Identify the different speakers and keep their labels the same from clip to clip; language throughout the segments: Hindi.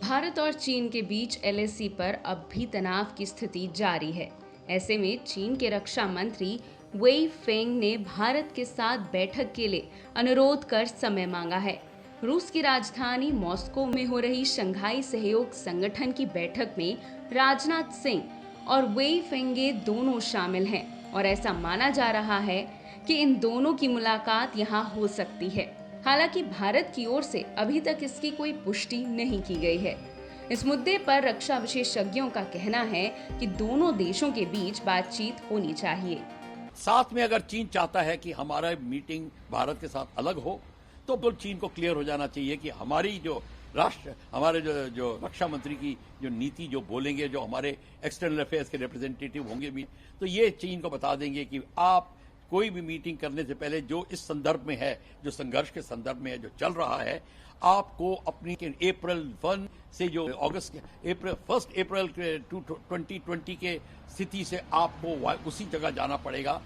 Speaker 1: भारत और चीन के बीच एलएसी पर अब भी तनाव की स्थिति जारी है। ऐसे में चीन के रक्षा मंत्री वेई फेंग ने भारत के साथ बैठक के लिए अनुरोध कर समय मांगा है। रूस की राजधानी मॉस्को में हो रही शंघाई सहयोग संगठन की बैठक में राजनाथ सिंह और वेई फेंगे दोनों शामिल हैं और ऐसा माना जा रहा है कि इन दोनों की मुलाकात यहां हो सकती है। हालांकि भारत की ओर से अभी तक इसकी कोई पुष्टि नहीं की गई है। इस मुद्दे पर रक्षा विशेषज्ञों का कहना है कि दोनों देशों के बीच बातचीत होनी चाहिए।
Speaker 2: साथ में अगर चीन चाहता है कि हमारा मीटिंग भारत के साथ अलग हो, तो चीन को क्लियर हो जाना चाहिए कि हमारी जो राष्ट्र, हमारे जो रक्षा मंत्री की जो नीति जो बोलेंगे, जो हमारे एक्सटर्नल अफेयर्स के रिप्रेजेंटेटिव होंगे भी, तो ये चीन को बता देंगे कि आप कोई भी मीटिंग करने से पहले जो इस संदर्भ में है, जो संघर्ष के संदर्भ में है, जो चल रहा है, आपको अपनी अप्रैल 1 से जो फर्स्ट अप्रैल 2020 के स्थिति से आपको उसी जगह जाना पड़ेगा,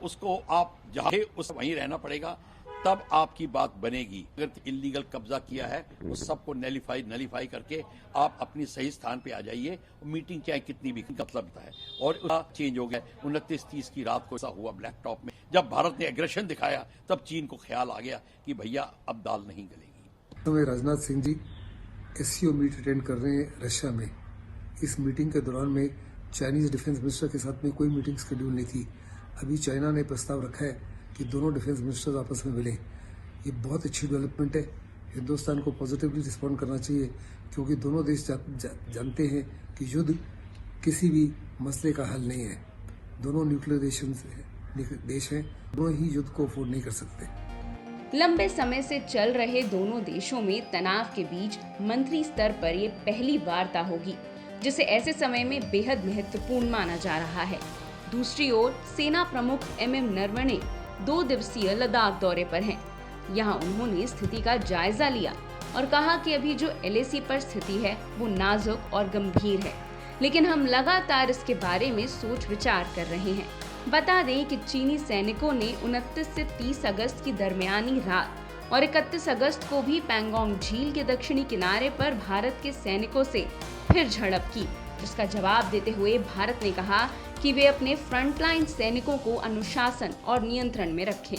Speaker 2: उसको आप जहाँ उस वहीं रहना पड़ेगा, तब आपकी बात बनेगी। अगर इलीगल कब्जा किया है उस सबको नलीफाई करके आप अपनी सही स्थान पे आ जाइए। मीटिंग चाहे कितनी भी मतलब है, और चेंज हो गया 29-30 की रात को ऐसा हुआ ब्लैक टॉप में, जब भारत ने एग्रेशन दिखाया तब चीन को ख्याल आ गया कि भैया अब दाल नहीं गलेगी।
Speaker 3: तो Rajnath Singh ji SCO meet attend कर रहे हैं रशिया में। इस मीटिंग के दौरान में चाइनीज डिफेंस मिनिस्टर के साथ में कोई मीटिंग शेड्यूल नहीं थी। अभी चाइना ने प्रस्ताव रखा है कि दोनों डिफेंस मिनिस्टर्स आपस में मिलें। ये बहुत अच्छी डेवलपमेंट है। हिंदुस्तान को पॉजिटिवली रिस्पॉन्ड करना चाहिए, क्योंकि दोनों देश जानते हैं कि युद्ध किसी भी मसले का हल नहीं है। दोनों न्यूक्लियर देश हैं, दोनों ही युद्ध को अफोर्ड नहीं कर सकते।
Speaker 1: लंबे समय से चल रहे दोनों देशों में तनाव के बीच मंत्री स्तर पर ये पहली वार्ता होगी, जिसे ऐसे समय में बेहद महत्वपूर्ण माना जा रहा है। दूसरी ओर सेना प्रमुख MM नरवणे 2 दिवसीय लद्दाख दौरे पर हैं। यहाँ उन्होंने स्थिति का जायजा लिया और कहा कि अभी जो LAC पर स्थिति है वो नाजुक और गंभीर है, लेकिन हम लगातार इसके बारे में सोच विचार कर रहे हैं। बता दें कि चीनी सैनिकों ने 29 से 30 अगस्त की दरमियानी रात और 31 अगस्त को भी पैंगोंग झील के दक्षिणी किनारे पर भारत के सैनिकों से फिर झड़प की, जिसका जवाब देते हुए भारत ने कहा कि वे अपने फ्रंटलाइन सैनिकों को अनुशासन और नियंत्रण में रखें।